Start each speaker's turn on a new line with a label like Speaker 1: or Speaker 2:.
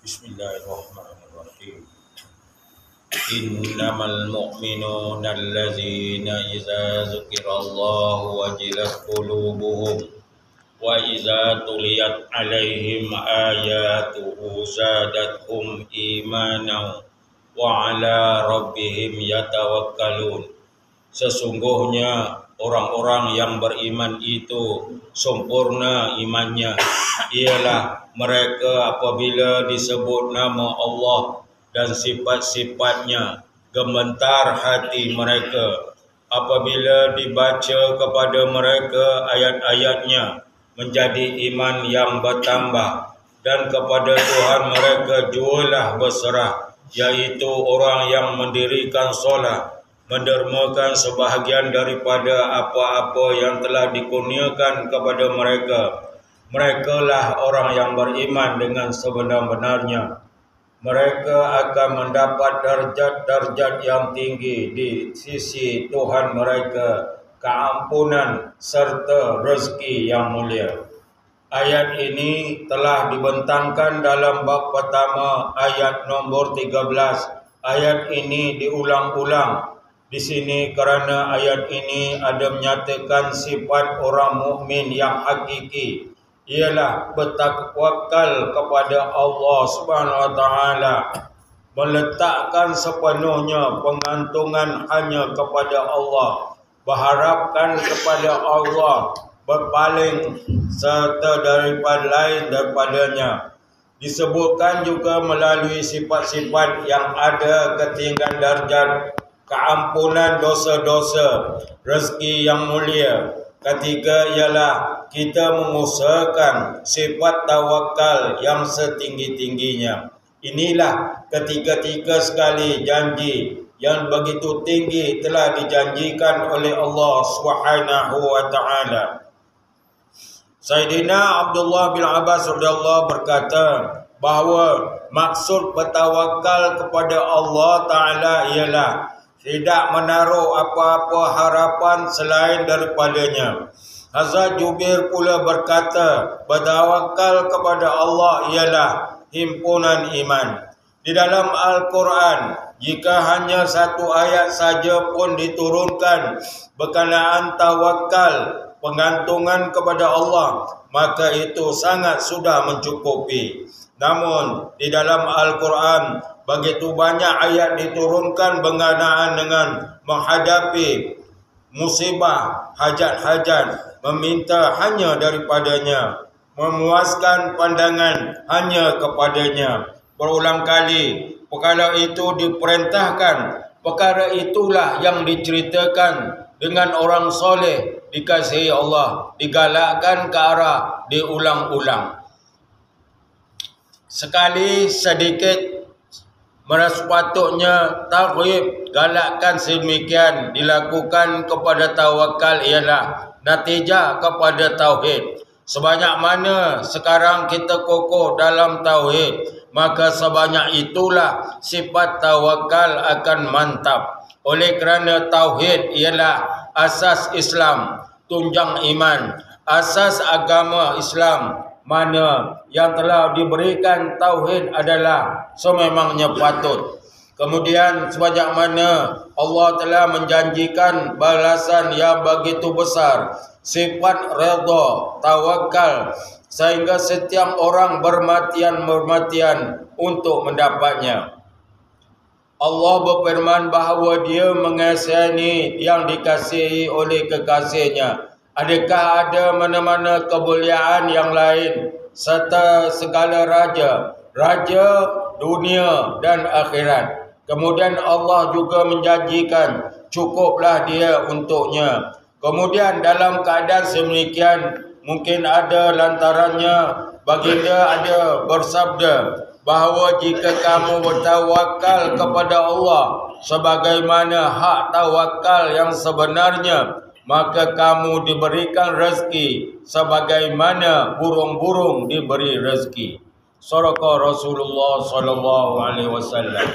Speaker 1: Bismillahirrahmanirrahim. Innamal mu'minuna allazina iza zukirallahu wajilat qulubuhum wa iza tuliyat alaihim ayatuhu zadatuhum imanan wa ala rabbihim yatawakkalun. Sesungguhnya orang-orang yang beriman itu sempurna imannya, ialah mereka apabila disebut nama Allah dan sifat-sifatnya, gemetar hati mereka. Apabila dibaca kepada mereka ayat-ayatnya, menjadi iman yang bertambah. Dan kepada Tuhan mereka jualah berserah, yaitu orang yang mendirikan solat, mendermakan sebahagian daripada apa-apa yang telah dikurniakan kepada mereka. Mereka lah orang yang beriman dengan sebenar-benarnya. Mereka akan mendapat darjat-darjat yang tinggi di sisi Tuhan mereka, keampunan serta rezeki yang mulia. Ayat ini telah dibentangkan dalam bab pertama ayat nombor 13. Ayat ini diulang-ulang di sini kerana ayat ini ada menyatakan sifat orang mukmin yang hakiki, ialah bertawakal kepada Allah Subhanahu Wa Taala, meletakkan sepenuhnya pengantungan hanya kepada Allah, berharapkan kepada Allah, berpaling serta daripada lain daripadanya. Disebutkan juga melalui sifat-sifat yang ada ketinggian darjat, keampunan dosa-dosa, rezeki yang mulia. Ketiga ialah kita mengusahakan sifat tawakal yang setinggi-tingginya. Inilah ketiga-tiga sekali janji yang begitu tinggi telah dijanjikan oleh Allah Subhanahu wa taala. Sayyidina Abdullah bin Abbas radhiyallahu berkata bahawa maksud bertawakal kepada Allah taala ialah tidak menaruh apa-apa harapan selain daripadanya. Hazrat Jubair pula berkata, bertawakal kepada Allah ialah himpunan iman. Di dalam Al-Quran, jika hanya satu ayat saja pun diturunkan berkenaan tawakal, pengantungan kepada Allah, maka itu sangat sudah mencukupi. Namun di dalam Al-Quran begitu banyak ayat diturunkan berkenaan dengan menghadapi musibah, hajat-hajat, meminta hanya daripadanya, memuaskan pandangan hanya kepadanya. Berulang kali perkara itu diperintahkan, perkara itulah yang diceritakan dengan orang soleh, dikasihi Allah, digalakkan ke arah, diulang-ulang. Sekali sedikit sepatutnya targhib, galakkan sedemikian dilakukan kepada tawakal ialah natijah kepada tauhid. Sebanyak mana sekarang kita kokoh dalam tauhid, maka sebanyak itulah sifat tawakal akan mantap. Oleh kerana tauhid ialah asas Islam, tunjang iman, asas agama Islam, mana yang telah diberikan tauhid adalah sememangnya patut. Kemudian sebanyak mana Allah telah menjanjikan balasan yang begitu besar, sifat redha, tawakal, sehingga setiap orang bermatian-bermatian untuk mendapatnya. Allah berfirman bahawa Dia mengasihani yang dikasihi oleh kekasihnya. Adakah ada mana-mana kemuliaan yang lain serta segala raja dunia dan akhirat? Kemudian Allah juga menjanjikan cukuplah Dia untuknya. Kemudian dalam keadaan sedemikian, mungkin ada lantarannya baginda ada bersabda bahawa jika kamu bertawakal kepada Allah sebagaimana hak tawakal yang sebenarnya, maka kamu diberikan rezeki sebagaimana burung-burung diberi rezeki. Shadaqah Rasulullah sallallahu alaihi wasallam.